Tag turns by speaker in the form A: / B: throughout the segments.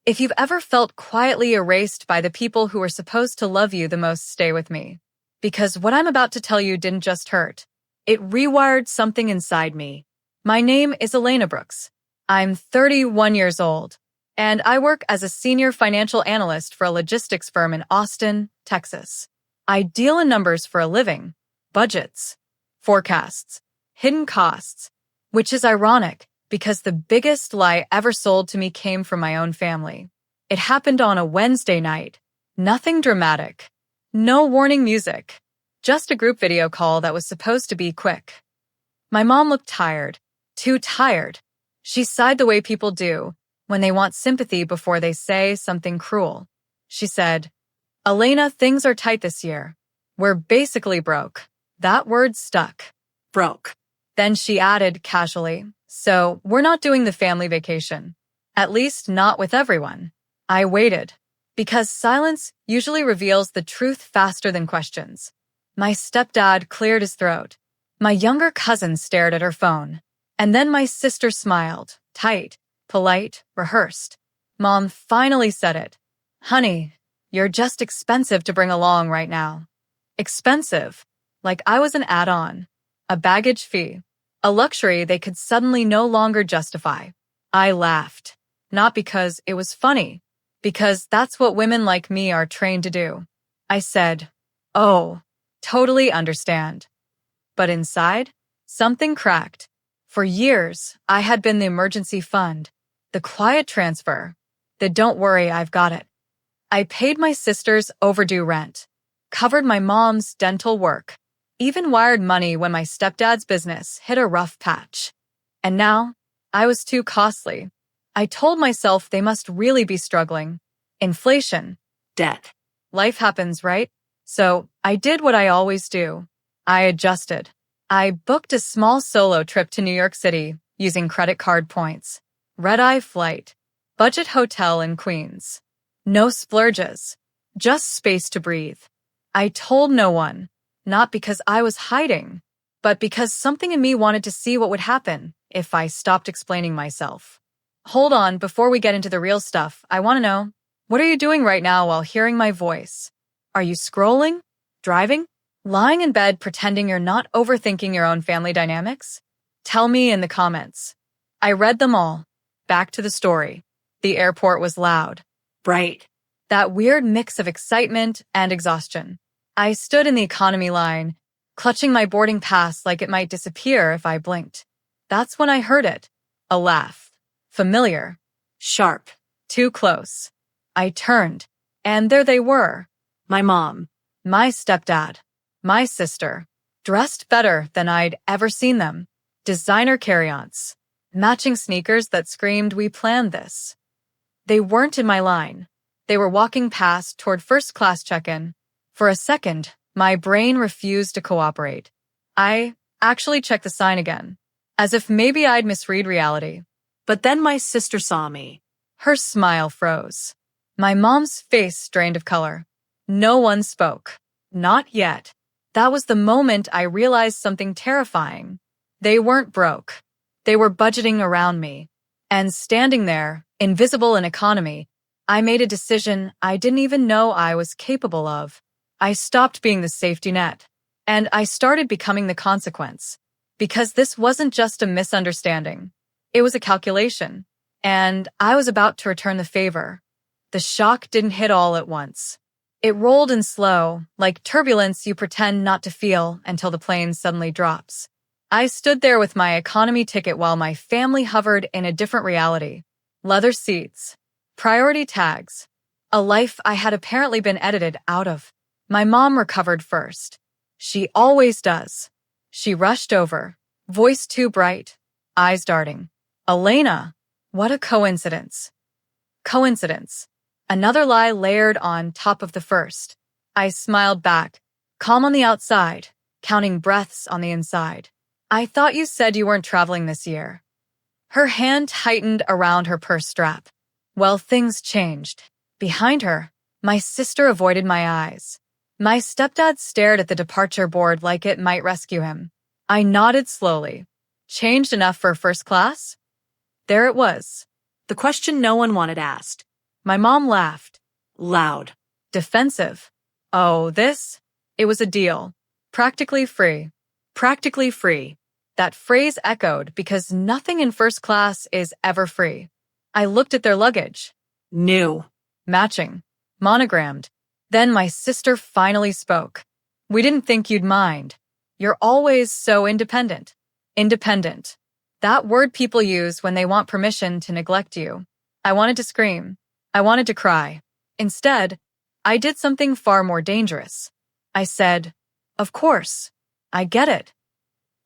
A: If you've ever felt quietly erased by the people who were supposed to love you the most, stay with me. Because what I'm about to tell you didn't just hurt. It rewired something inside me. My name is Elena Brooks. I'm 31 years old, and I work as a senior financial analyst for a logistics firm in Austin, Texas. I deal in numbers for a living, budgets, forecasts, hidden costs, which is ironic because the biggest lie ever sold to me came from my own family. It happened on a Wednesday night. Nothing dramatic. No warning music. Just a group video call that was supposed to be quick. My mom looked tired. Too tired. She sighed the way people do when they want sympathy before they say something cruel. She said, "Elena, things are tight this year. We're basically broke." That word stuck. Broke. Then she added casually, "So we're not doing the family vacation. At least not with everyone." I waited, because silence usually reveals the truth faster than questions. My stepdad cleared his throat. My younger cousin stared at her phone. And then my sister smiled, tight, polite, rehearsed. Mom finally said it. "Honey, you're just expensive to bring along right now." Expensive. Like I was an add-on. A baggage fee. A luxury they could suddenly no longer justify. I laughed. Not because it was funny. Because that's what women like me are trained to do. I said, "Oh, totally understand." But inside, something cracked. For years, I had been the emergency fund, the quiet transfer, the "don't worry, I've got it." I paid my sister's overdue rent, covered my mom's dental work, even wired money when my stepdad's business hit a rough patch. And now, I was too costly. I told myself they must really be struggling. Inflation. Debt. Life happens, right? So, I did what I always do. I adjusted. I booked a small solo trip to New York City using credit card points. Red-eye flight. Budget hotel in Queens. No splurges. Just space to breathe. I told no one. Not because I was hiding, but because something in me wanted to see what would happen if I stopped explaining myself. Hold on, before we get into the real stuff, I want to know, what are you doing right now while hearing my voice? Are you scrolling? Driving? Lying in bed pretending you're not overthinking your own family dynamics? Tell me in the comments. I read them all. Back to the story. The airport was loud. Bright. That weird mix of excitement and exhaustion. I stood in the economy line, clutching my boarding pass like it might disappear if I blinked. That's when I heard it. A laugh. Familiar. Sharp. Too close. I turned, and there they were. My mom. My stepdad. My sister. Dressed better than I'd ever seen them. Designer carry-ons. Matching sneakers that screamed, "We planned this." They weren't in my line. They were walking past toward first-class check-in. For a second, my brain refused to cooperate. I actually checked the sign again, as if maybe I'd misread reality. But then my sister saw me. Her smile froze. My mom's face drained of color. No one spoke. Not yet. That was the moment I realized something terrifying. They weren't broke. They were budgeting around me. And standing there, invisible in economy, I made a decision I didn't even know I was capable of. I stopped being the safety net. And I started becoming the consequence. Because this wasn't just a misunderstanding. It was a calculation. And I was about to return the favor. The shock didn't hit all at once. It rolled in slow, like turbulence you pretend not to feel until the plane suddenly drops. I stood there with my economy ticket while my family hovered in a different reality. Leather seats. Priority tags. A life I had apparently been edited out of. My mom recovered first. She always does. She rushed over, voice too bright, eyes darting. "Elena, what a coincidence." Coincidence. Another lie layered on top of the first. I smiled back, calm on the outside, counting breaths on the inside. "I thought you said you weren't traveling this year." Her hand tightened around her purse strap. Well, things changed. Behind her, my sister avoided my eyes. My stepdad stared at the departure board like it might rescue him. I nodded slowly. Changed enough for first class? There it was. The question no one wanted asked. My mom laughed.
B: Loud.
A: Defensive. Oh, this? It was a deal. Practically free. Practically free. That phrase echoed because nothing in first class is ever free. I looked at their luggage.
B: New.
A: Matching. Monogrammed. Then my sister finally spoke. We didn't think you'd mind. You're always so independent. Independent. That word people use when they want permission to neglect you. I wanted to scream. I wanted to cry. Instead, I did something far more dangerous. I said, "Of course. I get it."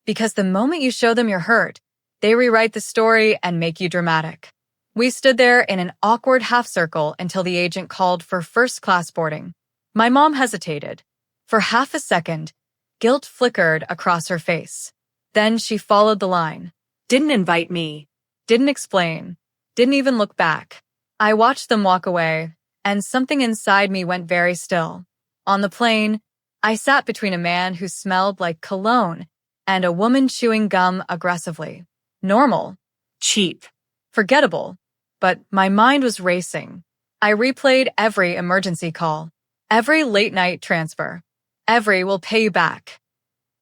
A: Because the moment you show them you're hurt, they rewrite the story and make you dramatic. We stood there in an awkward half circle until the agent called for first-class boarding. My mom hesitated. For half a second, guilt flickered across her face. Then she followed the line.
B: Didn't invite me.
A: Didn't explain. Didn't even look back. I watched them walk away, and something inside me went very still. On the plane, I sat between a man who smelled like cologne and a woman chewing gum aggressively. Normal.
B: Cheap.
A: Forgettable. But my mind was racing. I replayed every emergency call, every late-night transfer, every "we'll pay you back."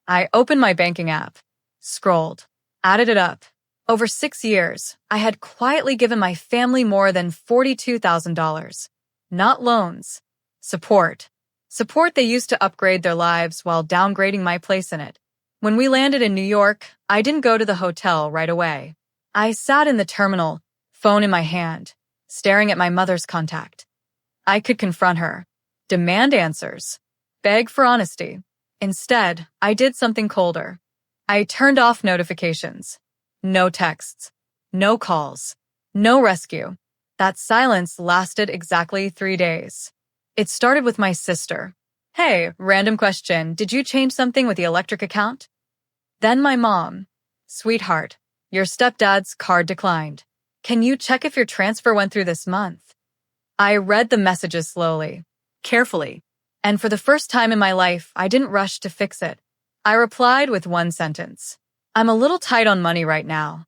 A: I opened my banking app, scrolled, added it up. Over 6 years, I had quietly given my family more than $42,000. Not loans. Support. Support they used to upgrade their lives while downgrading my place in it. When we landed in New York, I didn't go to the hotel right away. I sat in the terminal, phone in my hand, staring at my mother's contact. I could confront her, demand answers, beg for honesty. Instead, I did something colder. I turned off notifications. No texts. No calls. No rescue. That silence lasted exactly 3 days. It started with my sister. "Hey, random question. Did you change something with the electric account?" Then my mom. "Sweetheart, your stepdad's card declined. Can you check if your transfer went through this month?" I read the messages slowly, carefully, and for the first time in my life, I didn't rush to fix it. I replied with one sentence. "I'm a little tight on money right now."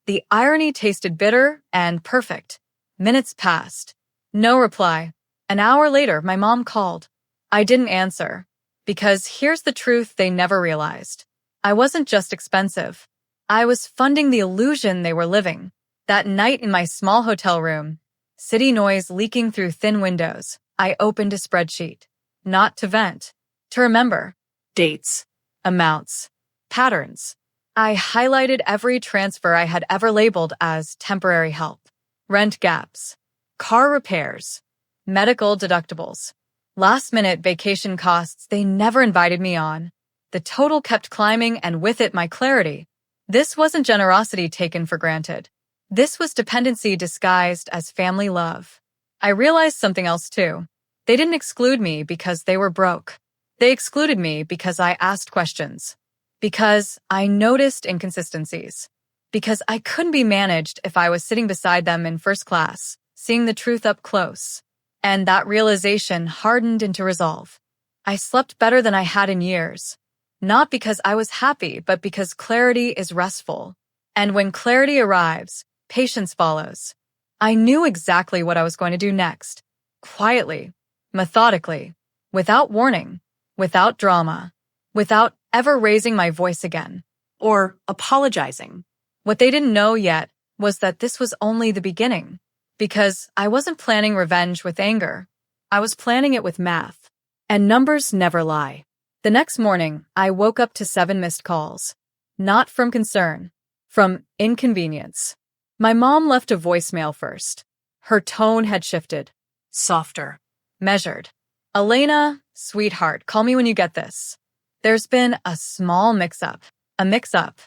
A: The irony tasted bitter and perfect. Minutes passed. No reply. An hour later, my mom called. I didn't answer. Because here's the truth they never realized. I wasn't just expensive. I was funding the illusion they were living. That night in my small hotel room, city noise leaking through thin windows, I opened a spreadsheet. Not to vent. To remember. Dates. Amounts. Patterns. I highlighted every transfer I had ever labeled as temporary help. Rent gaps. Car repairs. Medical deductibles. Last-minute vacation costs they never invited me on. The total kept climbing, and with it my clarity. This wasn't generosity taken for granted. This was dependency disguised as family love. I realized something else too. They didn't exclude me because they were broke. They excluded me because I asked questions. Because I noticed inconsistencies. Because I couldn't be managed if I was sitting beside them in first class, seeing the truth up close. And that realization hardened into resolve. I slept better than I had in years. Not because I was happy, but because clarity is restful. And when clarity arrives, patience follows. I knew exactly what I was going to do next. Quietly, methodically, without warning, without drama, without ever raising my voice again.
B: Or apologizing.
A: What they didn't know yet was that this was only the beginning. Because I wasn't planning revenge with anger. I was planning it with math. And numbers never lie. The next morning, I woke up to 7 missed calls. Not from concern. From inconvenience. My mom left a voicemail first. Her tone had shifted.
B: Softer.
A: Measured. "Elena, sweetheart, call me when you get this. There's been a small mix-up. A mix-up."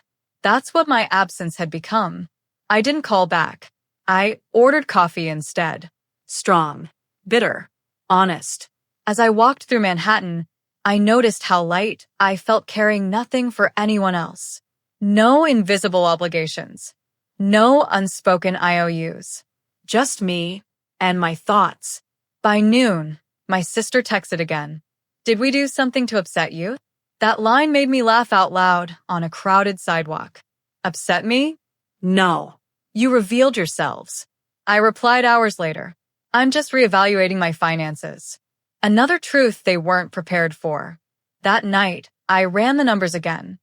A: That's what my absence had become. I didn't call back. I ordered coffee instead.
B: Strong.
A: Bitter. Honest. As I walked through Manhattan, I noticed how light I felt carrying nothing for anyone else. No invisible obligations. No unspoken IOUs. Just me and my thoughts. By noon, my sister texted again. "Did we do something to upset you?" That line made me laugh out loud on a crowded sidewalk. Upset me?
B: No.
A: You revealed yourselves. I replied hours later. I'm just reevaluating my finances. Another truth they weren't prepared for. That night, I ran the numbers again.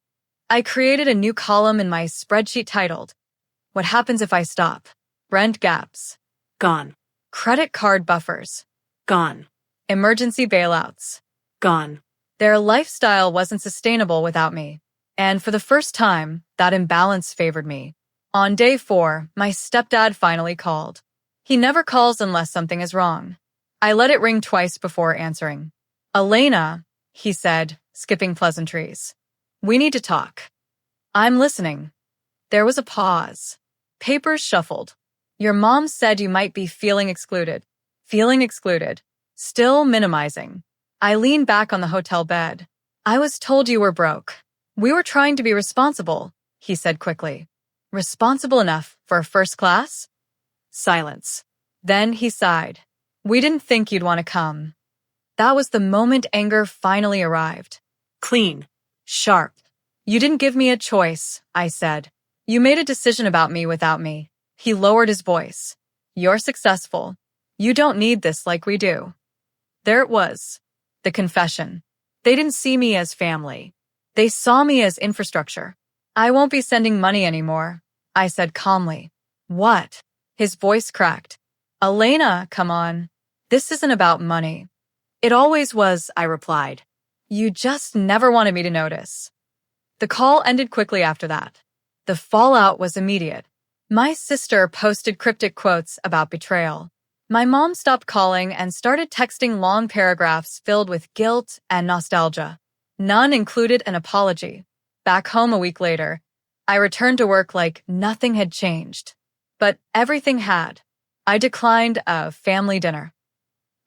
A: I created a new column in my spreadsheet titled, "What happens if I stop?" Rent gaps.
B: Gone.
A: Credit card buffers.
B: Gone.
A: Emergency bailouts.
B: Gone.
A: Their lifestyle wasn't sustainable without me. And for the first time, that imbalance favored me. On day 4, my stepdad finally called. He never calls unless something is wrong. I let it ring twice before answering. "Elena," he said, skipping pleasantries. "We need to talk." "I'm listening." There was a pause. Papers shuffled. "Your mom said you might be feeling excluded." Feeling excluded. Still minimizing. I leaned back on the hotel bed. "I was told you were broke." "We were trying to be responsible," he said quickly. "Responsible enough for a first class?" Silence. Then he sighed. "We didn't think you'd want to come." That was the moment anger finally arrived.
B: Clean.
A: Sharp. "You didn't give me a choice," I said. "You made a decision about me without me." He lowered his voice. "You're successful. You don't need this like we do." There it was. The confession. They didn't see me as family. They saw me as infrastructure. "I won't be sending money anymore," I said calmly. "What?" His voice cracked. "Elena, come on. This isn't about money." "It always was," I replied. "You just never wanted me to notice." The call ended quickly after that. The fallout was immediate. My sister posted cryptic quotes about betrayal. My mom stopped calling and started texting long paragraphs filled with guilt and nostalgia. None included an apology. Back home a week later, I returned to work like nothing had changed. But everything had. I declined a family dinner.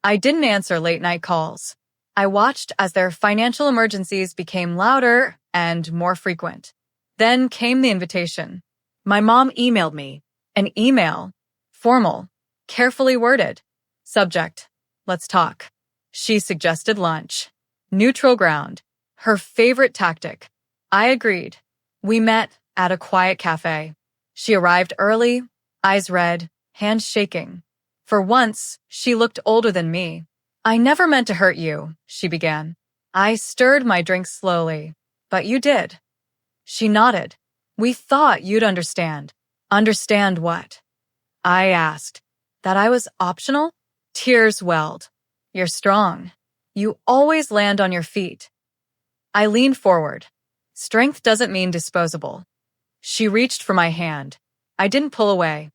A: I didn't answer late-night calls. I watched as their financial emergencies became louder and more frequent. Then came the invitation. My mom emailed me. An email. Formal. Carefully worded. Subject: "Let's talk." She suggested lunch. Neutral ground. Her favorite tactic. I agreed. We met at a quiet cafe. She arrived early, eyes red, hands shaking. For once, she looked older than me. "I never meant to hurt you," she began. I stirred my drink slowly. "But you did." She nodded. "We thought you'd understand." "Understand what?" I asked. That I was optional? Tears welled. "You're strong. You always land on your feet." I leaned forward. Strength doesn't mean disposable. She reached for my hand. I didn't pull away.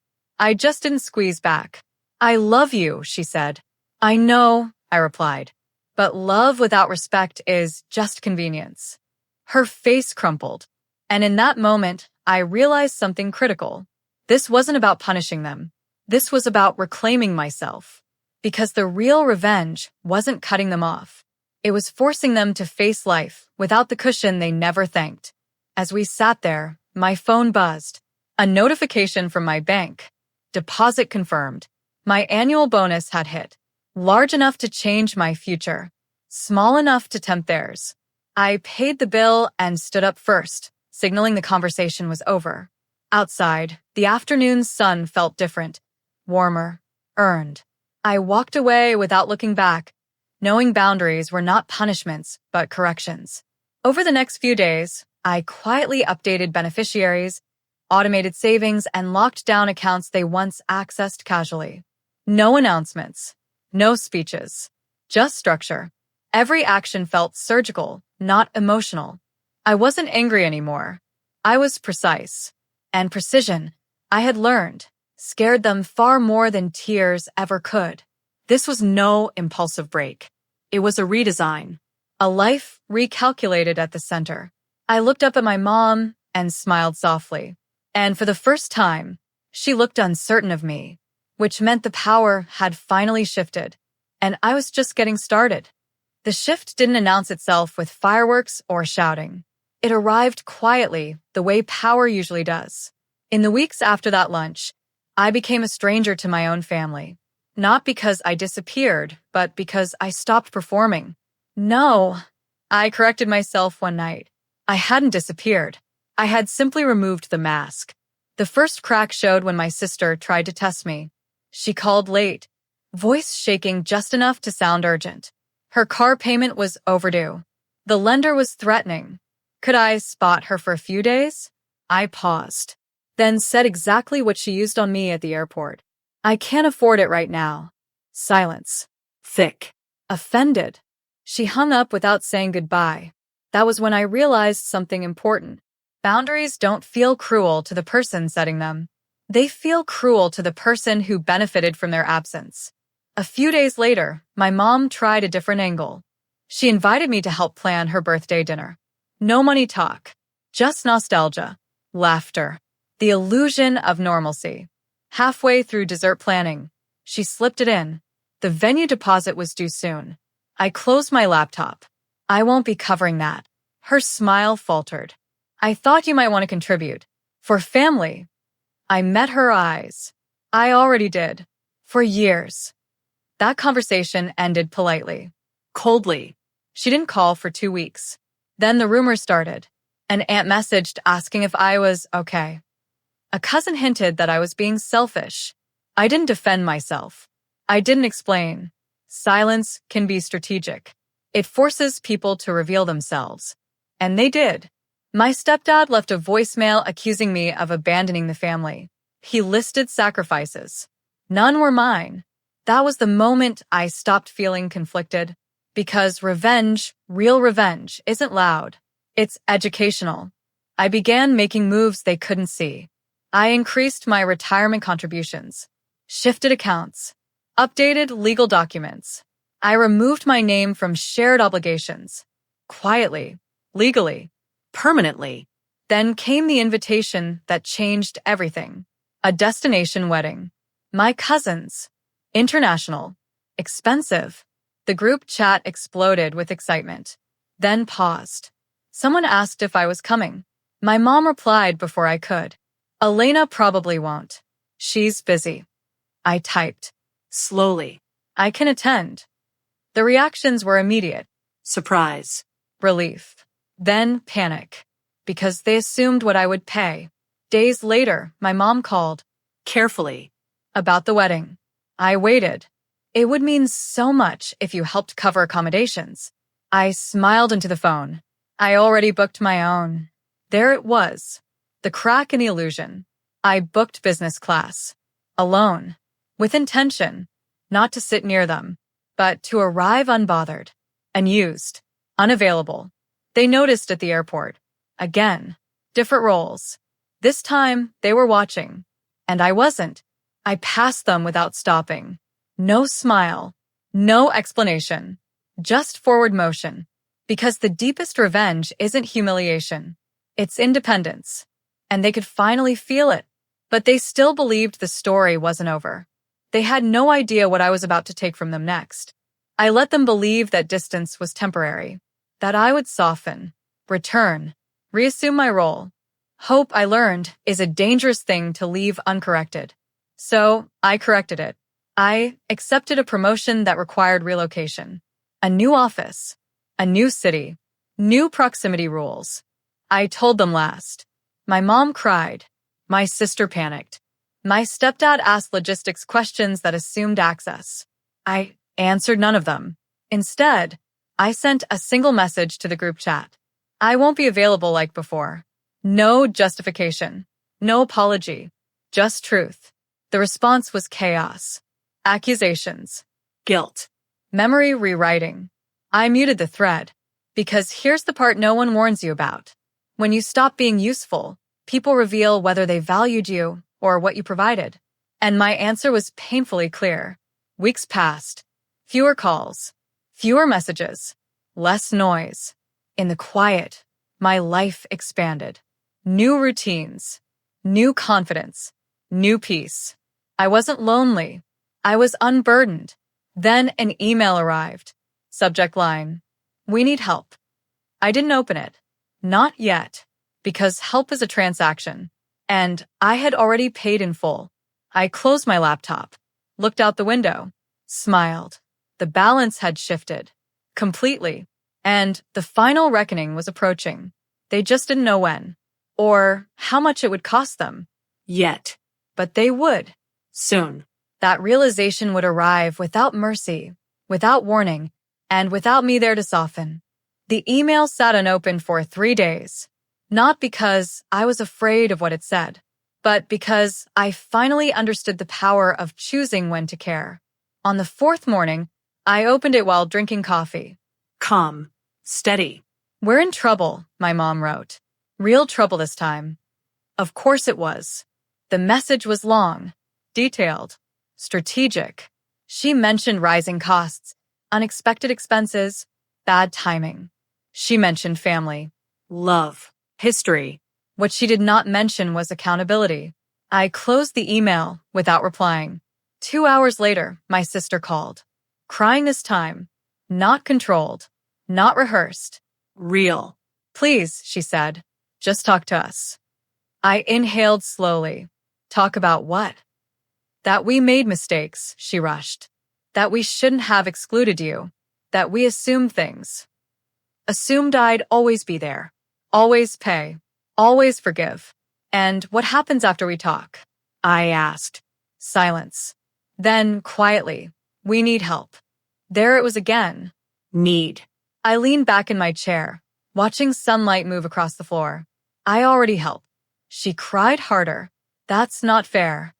A: I just didn't squeeze back. "I love you," she said. "I know," I replied. "But love without respect is just convenience." Her face crumpled. And in that moment, I realized something critical. This wasn't about punishing them. This was about reclaiming myself. Because the real revenge wasn't cutting them off. It was forcing them to face life without the cushion they never thanked. As we sat there, my phone buzzed. A notification from my bank. Deposit confirmed. My annual bonus had hit. Large enough to change my future. Small enough to tempt theirs. I paid the bill and stood up first, signaling the conversation was over. Outside, the afternoon sun felt different. Warmer. Earned. I walked away without looking back, knowing boundaries were not punishments, but corrections. Over the next few days, I quietly updated beneficiaries, automated savings, and locked down accounts they once accessed casually. No announcements. No speeches. Just structure. Every action felt surgical, not emotional. I wasn't angry anymore. I was precise. And precision, I had learned, scared them far more than tears ever could. This was no impulsive break. It was a redesign. A life recalculated at the center. I looked up at my mom and smiled softly. And for the first time, she looked uncertain of me, which meant the power had finally shifted, and I was just getting started. The shift didn't announce itself with fireworks or shouting. It arrived quietly, the way power usually does. In the weeks after that lunch, I became a stranger to my own family. Not because I disappeared, but because I stopped performing. No, I corrected myself one night. I hadn't disappeared. I had simply removed the mask. The first crack showed when my sister tried to test me. She called late, voice shaking just enough to sound urgent. Her car payment was overdue. The lender was threatening. Could I spot her for a few days? I paused, then said exactly what she used on me at the airport. I can't afford it right now. Silence.
B: Thick.
A: Offended. She hung up without saying goodbye. That was when I realized something important. Boundaries don't feel cruel to the person setting them. They feel cruel to the person who benefited from their absence. A few days later, my mom tried a different angle. She invited me to help plan her birthday dinner. No money talk, just nostalgia, laughter, the illusion of normalcy. Halfway through dessert planning, she slipped it in. The venue deposit was due soon. I closed my laptop. I won't be covering that. Her smile faltered. I thought you might want to contribute. For family. I met her eyes. I already did. For years. That conversation ended politely.
B: Coldly.
A: She didn't call for 2 weeks. Then the rumors started. An aunt messaged asking if I was okay. A cousin hinted that I was being selfish. I didn't defend myself. I didn't explain. Silence can be strategic. It forces people to reveal themselves. And they did. My stepdad left a voicemail accusing me of abandoning the family. He listed sacrifices. None were mine. That was the moment I stopped feeling conflicted. Because revenge, real revenge, isn't loud. It's educational. I began making moves they couldn't see. I increased my retirement contributions, shifted accounts, updated legal documents. I removed my name from shared obligations. Quietly, legally,
B: Permanently.
A: then came the invitation that changed everything. A destination wedding. My cousins. International. Expensive. The group chat exploded with excitement. Then paused. Someone asked if I was coming. My mom replied before I could. Elena probably won't. She's busy. I typed.
B: Slowly.
A: I can attend. The reactions were immediate.
B: Surprise.
A: Relief. Then panic. Because they assumed what I would pay. Days later, my mom called.
B: Carefully.
A: About the wedding. I waited. It would mean so much if you helped cover accommodations. I smiled into the phone. I already booked my own. There it was. The crack in the illusion. I booked business class. Alone. With intention. Not to sit near them. But to arrive unbothered. Unused. Unavailable. They noticed at the airport. Again. Different roles. This time, they were watching. And I wasn't. I passed them without stopping. No smile. No explanation. Just forward motion. Because the deepest revenge isn't humiliation. It's independence. And they could finally feel it. But they still believed the story wasn't over. They had no idea what I was about to take from them next. I let them believe that distance was temporary. That I would soften. Return. Reassume my role. Hope, I learned, is a dangerous thing to leave uncorrected. So, I corrected it. I accepted a promotion that required relocation. A new office. A new city. New proximity rules. I told them last. My mom cried. My sister panicked. My stepdad asked logistics questions that assumed access. I answered none of them. Instead, I sent a single message to the group chat. I won't be available like before. No justification. No apology. Just truth. The response was chaos. Accusations.
B: Guilt.
A: Memory rewriting. I muted the thread. Because here's the part no one warns you about. When you stop being useful, people reveal whether they valued you or what you provided. And my answer was painfully clear. Weeks passed. Fewer calls. Fewer messages. Less noise. In the quiet, my life expanded. New routines. New confidence. New peace. I wasn't lonely. I was unburdened. Then an email arrived. Subject line. We need help. I didn't open it. Not yet. Because help is a transaction. And I had already paid in full. I closed my laptop. Looked out the window. Smiled. The balance had shifted. Completely. And the final reckoning was approaching. They just didn't know when. Or how much it would cost them.
B: Yet.
A: But they would.
B: Soon.
A: That realization would arrive without mercy, without warning, and without me there to soften. The email sat unopened for 3 days, not because I was afraid of what it said, but because I finally understood the power of choosing when to care. On the 4th morning, I opened it while drinking coffee.
B: Calm. Steady.
A: "We're in trouble," my mom wrote. Real trouble this time. Of course it was. The message was long, detailed, strategic. She mentioned rising costs, unexpected expenses, bad timing. She mentioned family,
B: Love. History.
A: What she did not mention was accountability. I closed the email without replying. 2 hours later, my sister called. Crying this time. Not controlled. Not rehearsed.
B: Real.
A: "Please," she said, "just talk to us." I inhaled slowly. Talk about what? That we made mistakes, she rushed. That we shouldn't have excluded you. That we assumed things. Assumed I'd always be there. Always pay. Always forgive. "And what happens after we talk?" I asked. Silence. Then, quietly, "We need help." There it was again.
B: Need.
A: I leaned back in my chair, watching sunlight move across the floor. "I already help." She cried harder. "That's not fair."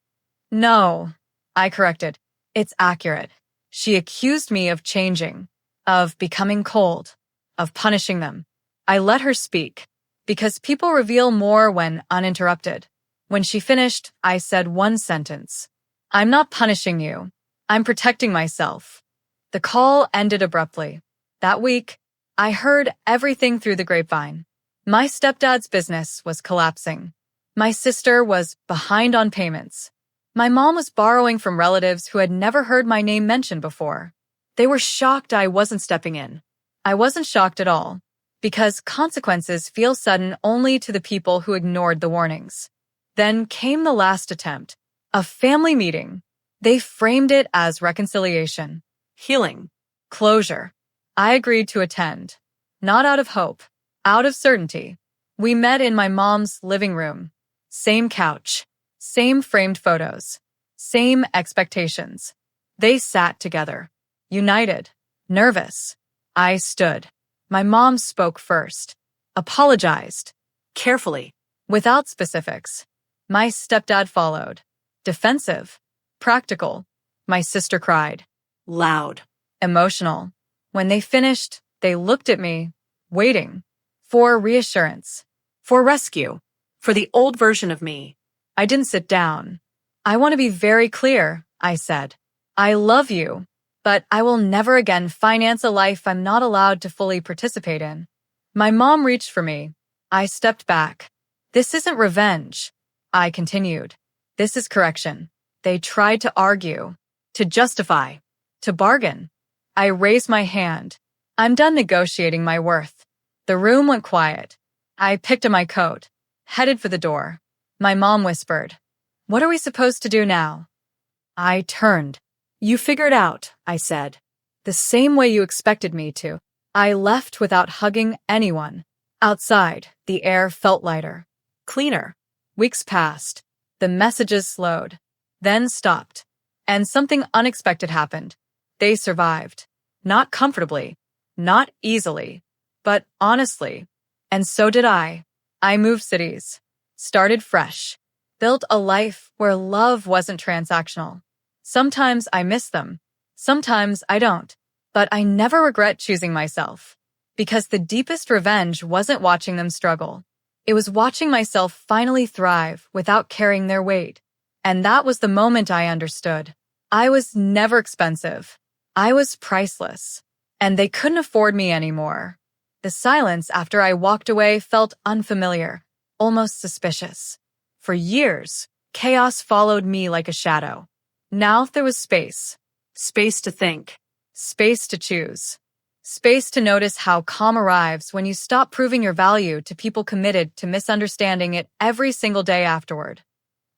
A: "No," I corrected. "It's accurate." She accused me of changing, of becoming cold, of punishing them. I let her speak, because people reveal more when uninterrupted. When she finished, I said one sentence. "I'm not punishing you. I'm protecting myself." The call ended abruptly. That week, I heard everything through the grapevine. My stepdad's business was collapsing. My sister was behind on payments. My mom was borrowing from relatives who had never heard my name mentioned before. They were shocked I wasn't stepping in. I wasn't shocked at all, because consequences feel sudden only to the people who ignored the warnings. Then came the last attempt, a family meeting. They framed it as reconciliation,
B: Healing.
A: closure. I agreed to attend, not out of hope, out of certainty. We met in my mom's living room. Same couch, same framed photos, same expectations. They sat together, united, nervous. I stood. My mom spoke first, apologized,
B: Carefully.
A: without specifics. My stepdad followed, defensive, practical. My sister cried,
B: Loud.
A: emotional. When they finished, they looked at me, waiting for reassurance,
B: For rescue. For the old version of me.
A: I didn't sit down. "I want to be very clear," I said. "I love you, but I will never again finance a life I'm not allowed to fully participate in." My mom reached for me. I stepped back. "This isn't revenge," I continued. "This is correction." They tried to argue, to justify, to bargain. I raised my hand. "I'm done negotiating my worth." The room went quiet. I picked up my coat, headed for the door. My mom whispered, "What are we supposed to do now?" I turned. "You figure it out," I said. "The same way you expected me to." I left without hugging anyone. Outside, the air felt lighter, cleaner. Weeks passed. The messages slowed, then stopped. And something unexpected happened. They survived. Not comfortably, not easily, but honestly. And so did I. I moved cities, started fresh, built a life where love wasn't transactional. Sometimes I miss them. Sometimes I don't. But I never regret choosing myself. Because the deepest revenge wasn't watching them struggle. It was watching myself finally thrive without carrying their weight. And that was the moment I understood. I was never expensive. I was priceless. And they couldn't afford me anymore. The silence after I walked away felt unfamiliar, almost suspicious. For years, chaos followed me like a shadow. Now there was space.
B: Space to think.
A: Space to choose. Space to notice how calm arrives when you stop proving your value to people committed to misunderstanding it every single day afterward.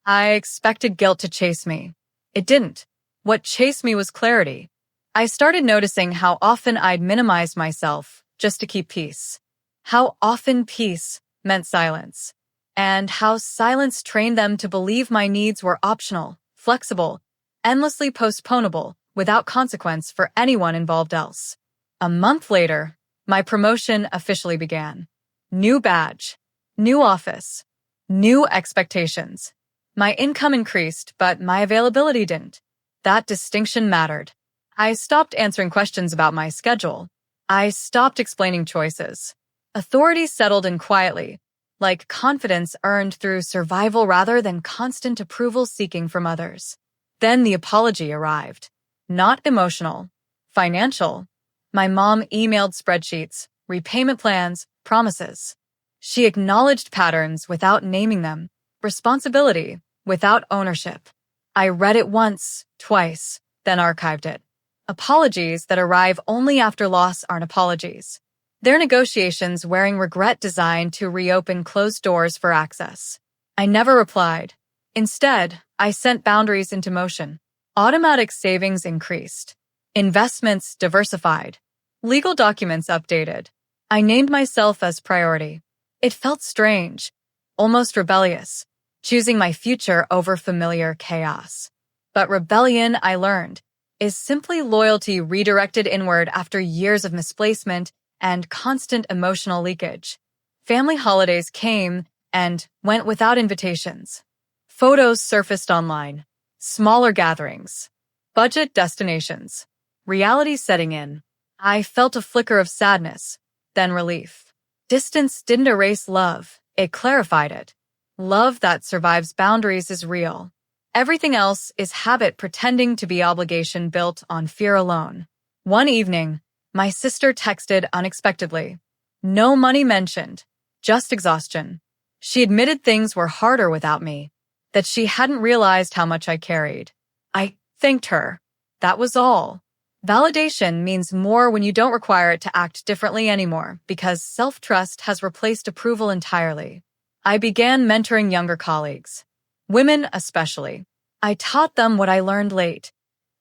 A: I expected guilt to chase me. It didn't. What chased me was clarity. I started noticing how often I'd minimize myself just to keep peace. How often peace meant silence. And how silence trained them to believe my needs were optional, flexible, endlessly postponable, without consequence for anyone involved else. A month later, my promotion officially began. New badge, new office, new expectations. My income increased, but my availability didn't. That distinction mattered. I stopped answering questions about my schedule. I stopped explaining choices. Authority settled in quietly, like confidence earned through survival rather than constant approval seeking from others. Then the apology arrived. Not emotional, financial. My mom emailed spreadsheets, repayment plans, promises. She acknowledged patterns without naming them, responsibility without ownership. I read it once, twice, then archived it. Apologies that arrive only after loss aren't apologies. They're negotiations wearing regret designed to reopen closed doors for access. I never replied. Instead, I sent boundaries into motion. Automatic savings increased. Investments diversified. Legal documents updated. I named myself as priority. It felt strange, almost rebellious, choosing my future over familiar chaos. But rebellion, I learned, is simply loyalty redirected inward after years of misplacement and constant emotional leakage. Family holidays came and went without invitations. Photos surfaced online. Smaller gatherings. Budget destinations. Reality setting in. I felt a flicker of sadness, then relief. Distance didn't erase love, it clarified it. Love that survives boundaries is real. Everything else is habit pretending to be obligation built on fear alone. One evening, my sister texted unexpectedly. No money mentioned, just exhaustion. She admitted things were harder without me, that she hadn't realized how much I carried. I thanked her. That was all. Validation means more when you don't require it to act differently anymore because self-trust has replaced approval entirely. I began mentoring younger colleagues. Women especially. I taught them what I learned late.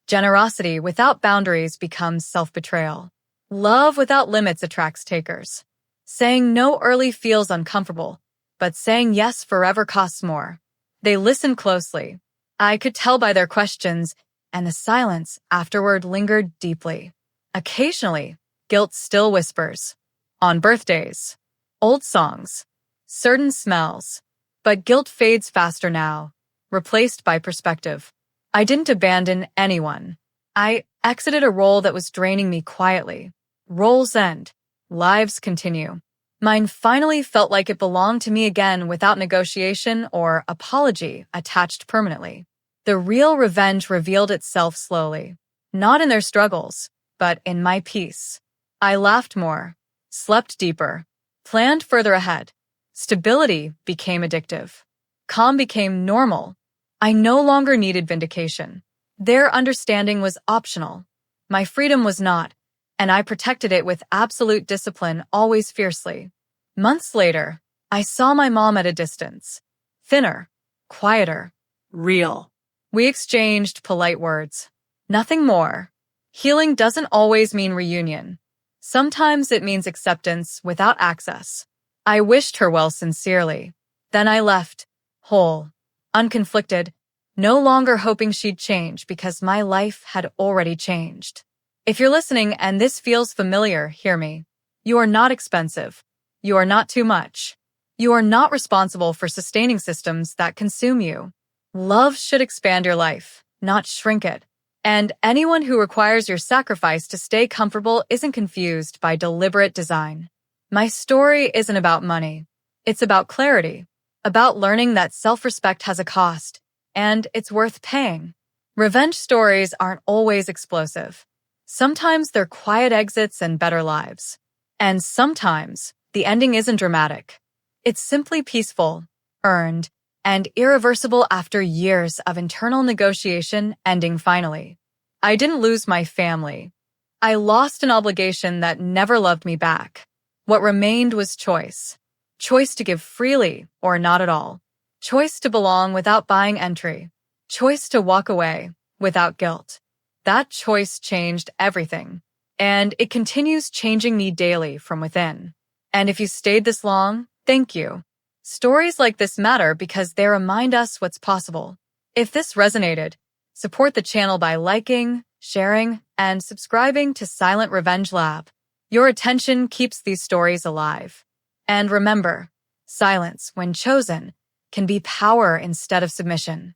A: Generosity without boundaries becomes self-betrayal. Love without limits attracts takers. Saying no early feels uncomfortable, but saying yes forever costs more. They listened closely. I could tell by their questions, and the silence afterward lingered deeply. Occasionally, guilt still whispers. On birthdays, old songs, certain smells. But guilt fades faster now, replaced by perspective. I didn't abandon anyone. I exited a role that was draining me quietly. Roles end. Lives continue. Mine finally felt like it belonged to me again without negotiation or apology attached permanently. The real revenge revealed itself slowly, not in their struggles, but in my peace. I laughed more, slept deeper, planned further ahead. Stability became addictive. Calm became normal. I no longer needed vindication. Their understanding was optional. My freedom was not, and I protected it with absolute discipline, always fiercely. Months later, I saw my mom at a distance. Thinner, quieter.
B: Real.
A: We exchanged polite words. Nothing more. Healing doesn't always mean reunion. Sometimes it means acceptance without access. I wished her well sincerely. Then I left, whole, unconflicted, no longer hoping she'd change because my life had already changed. If you're listening and this feels familiar, hear me. You are not expensive. You are not too much. You are not responsible for sustaining systems that consume you. Love should expand your life, not shrink it. And anyone who requires your sacrifice to stay comfortable isn't confused by deliberate design. My story isn't about money. It's about clarity, about learning that self-respect has a cost, and it's worth paying. Revenge stories aren't always explosive. Sometimes they're quiet exits and better lives. And sometimes the ending isn't dramatic. It's simply peaceful, earned, and irreversible after years of internal negotiation ending finally. I didn't lose my family. I lost an obligation that never loved me back. What remained was choice. Choice to give freely or not at all. Choice to belong without buying entry. Choice to walk away without guilt. That choice changed everything. And it continues changing me daily from within. And if you stayed this long, thank you. Stories like this matter because they remind us what's possible. If this resonated, Support the channel by liking, sharing, and subscribing to Silent Revenge Lab. Your attention keeps these stories alive. And remember, silence, when chosen, can be power instead of submission.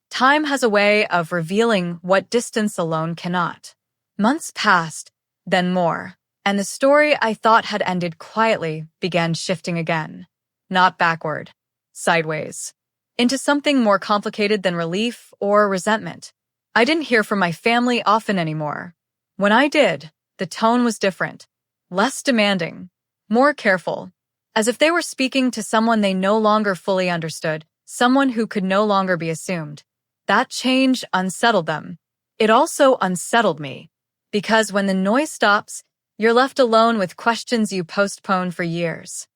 A: Time has a way of revealing what distance alone cannot. Months passed, then more, and the story I thought had ended quietly began shifting again. Not backward, sideways, into something more complicated than relief or resentment. I didn't hear from my family often anymore. When I did, the tone was different, less demanding, more careful, as if they were speaking to someone they no longer fully understood, someone who could no longer be assumed. That change unsettled them. It also unsettled me, because when the noise stops, you're left alone with questions you postponed for years.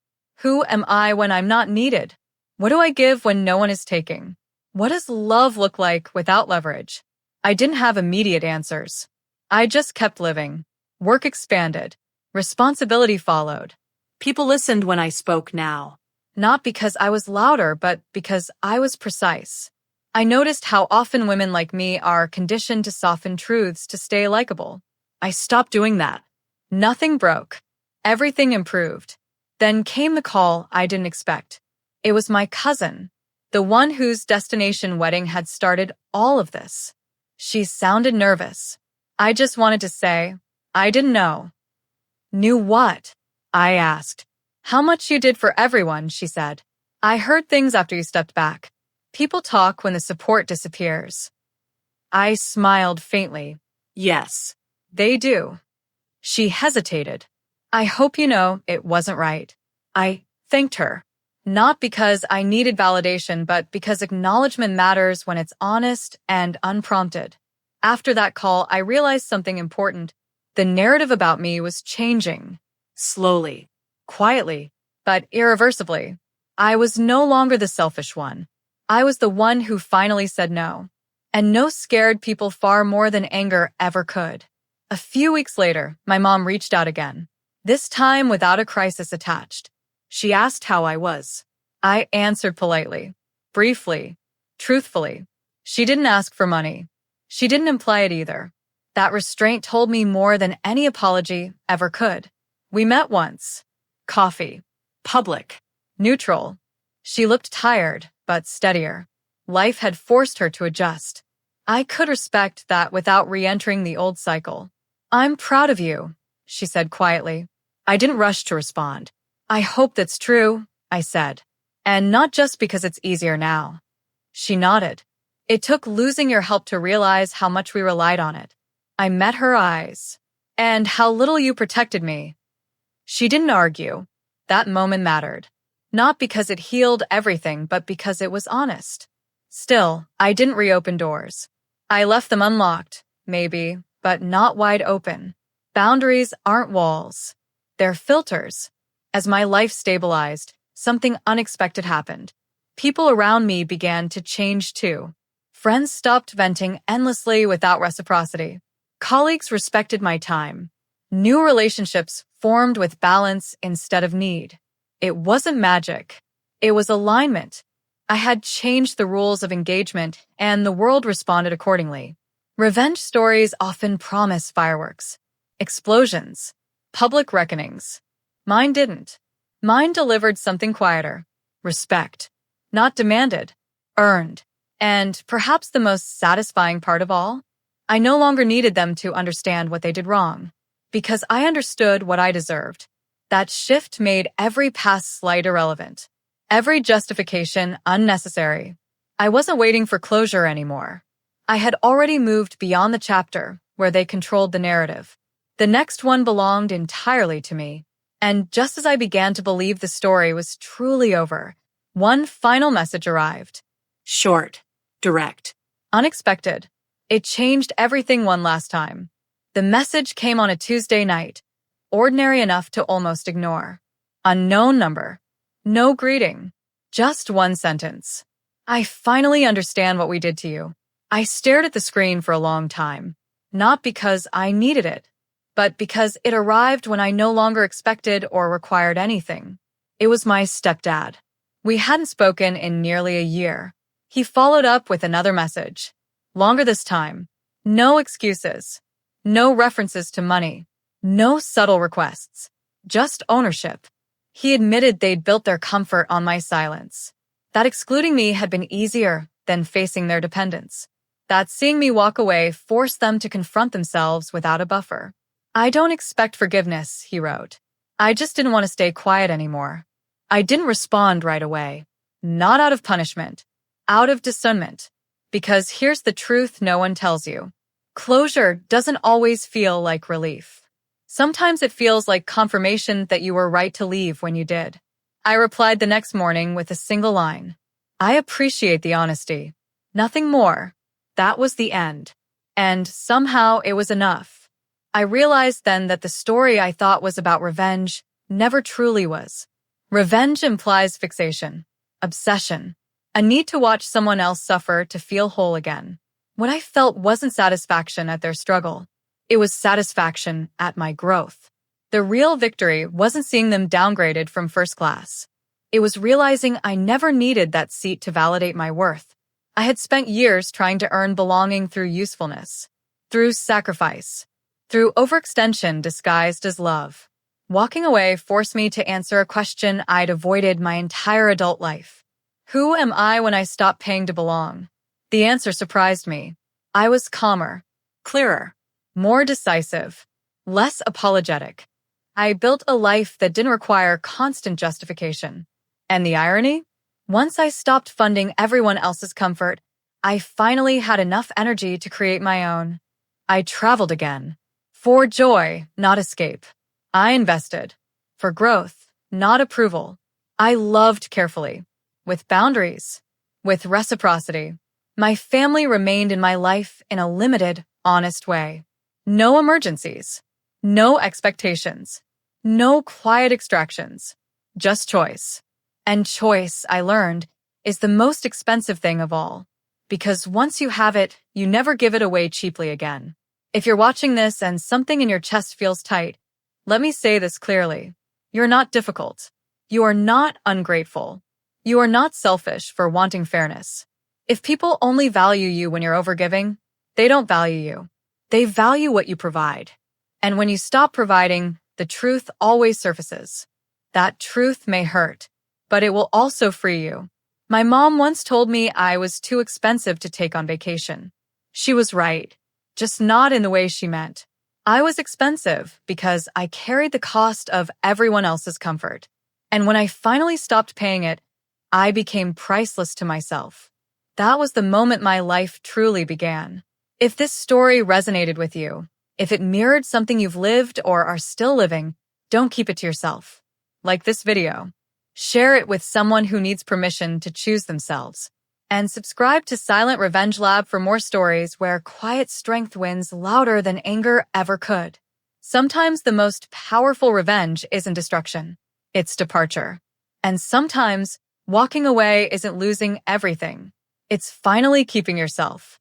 A: Who am I when I'm not needed? What do I give when no one is taking? What does love look like without leverage? I didn't have immediate answers. I just kept living. Work expanded. Responsibility followed.
B: People listened when I spoke now.
A: Not because I was louder, but because I was precise. I noticed how often women like me are conditioned to soften truths to stay likable. I stopped doing that. Nothing broke. Everything improved. Then came the call I didn't expect. It was my cousin, the one whose destination wedding had started all of this. She sounded nervous. I just wanted to say, I didn't know. Knew what? I asked. How much you did for everyone, she said. I heard things after you stepped back. People talk when the support disappears. I smiled faintly.
B: Yes.
A: They do. She hesitated. I hope you know it wasn't right. I thanked her. Not because I needed validation, but because acknowledgement matters when it's honest and unprompted. After that call, I realized something important. The narrative about me was changing.
B: Slowly.
A: Quietly, but irreversibly. I was no longer the selfish one. I was the one who finally said no. And no scared people far more than anger ever could. A few weeks later, my mom reached out again. This time without a crisis attached. She asked how I was. I answered politely, briefly, truthfully. She didn't ask for money. She didn't imply it either. That restraint told me more than any apology ever could. We met once. Coffee.
B: Public.
A: Neutral. She looked tired, but steadier. Life had forced her to adjust. I could respect that without re-entering the old cycle. I'm proud of you, she said quietly. I didn't rush to respond. I hope that's true, I said. And not just because it's easier now. She nodded. It took losing your help to realize how much we relied on it. I met her eyes. And how little you protected me. She didn't argue. That moment mattered. Not because it healed everything, but because it was honest. Still, I didn't reopen doors. I left them unlocked, maybe, but not wide open. Boundaries aren't walls. They're filters. As my life stabilized, something unexpected happened. People around me began to change too. Friends stopped venting endlessly without reciprocity. Colleagues respected my time. New relationships formed with balance instead of need. It wasn't magic. It was alignment. I had changed the rules of engagement, and the world responded accordingly. Revenge stories often promise fireworks, explosions, public reckonings. Mine didn't. Mine delivered something quieter. Respect. Not demanded. Earned. And perhaps the most satisfying part of all? I no longer needed them to understand what they did wrong, because I understood what I deserved. That shift made every past slight irrelevant. Every justification unnecessary. I wasn't waiting for closure anymore. I had already moved beyond the chapter where they controlled the narrative. The next one belonged entirely to me. And just as I began to believe the story was truly over, one final message arrived.
B: Short. Direct.
A: Unexpected. It changed everything one last time. The message came on a Tuesday night, ordinary enough to almost ignore. Unknown number. No greeting. Just one sentence. I finally understand what we did to you. I stared at the screen for a long time. Not because I needed it, but because it arrived when I no longer expected or required anything. It was my stepdad. We hadn't spoken in nearly a year. He followed up with another message. Longer this time. No excuses. No references to money. No subtle requests. Just ownership. He admitted they'd built their comfort on my silence. That excluding me had been easier than facing their dependence. That seeing me walk away forced them to confront themselves without a buffer. I don't expect forgiveness, he wrote. I just didn't want to stay quiet anymore. I didn't respond right away. Not out of punishment. Out of discernment. Because here's the truth no one tells you. Closure doesn't always feel like relief. Sometimes it feels like confirmation that you were right to leave when you did. I replied the next morning with a single line. I appreciate the honesty. Nothing more. That was the end. And somehow it was enough. I realized then that the story I thought was about revenge never truly was. Revenge implies fixation, obsession, a need to watch someone else suffer to feel whole again. What I felt wasn't satisfaction at their struggle. It was satisfaction at my growth. The real victory wasn't seeing them downgraded from first class. It was realizing I never needed that seat to validate my worth. I had spent years trying to earn belonging through usefulness, through sacrifice, through overextension disguised as love. Walking away forced me to answer a question I'd avoided my entire adult life. Who am I when I stop paying to belong? The answer surprised me. I was calmer, clearer, more decisive, less apologetic. I built a life that didn't require constant justification. And the irony? Once I stopped funding everyone else's comfort, I finally had enough energy to create my own. I traveled again. For joy, not escape. I invested. For growth, not approval. I loved carefully. With boundaries. With reciprocity. My family remained in my life in a limited, honest way. No emergencies. No expectations. No quiet extractions. Just choice. And choice, I learned, is the most expensive thing of all. Because once you have it, you never give it away cheaply again. If you're watching this and something in your chest feels tight, let me say this clearly. You're not difficult. You are not ungrateful. You are not selfish for wanting fairness. If people only value you when you're overgiving, they don't value you. They value what you provide. And when you stop providing, the truth always surfaces. That truth may hurt, but it will also free you. My mom once told me I was too expensive to take on vacation. She was right, just not in the way she meant. I was expensive because I carried the cost of everyone else's comfort. And when I finally stopped paying it, I became priceless to myself. That was the moment my life truly began. If this story resonated with you, if it mirrored something you've lived or are still living, don't keep it to yourself. Like this video. Share it with someone who needs permission to choose themselves. And subscribe to Silent Revenge Lab for more stories where quiet strength wins louder than anger ever could. Sometimes the most powerful revenge isn't destruction. It's departure. And sometimes walking away isn't losing everything. It's finally keeping yourself.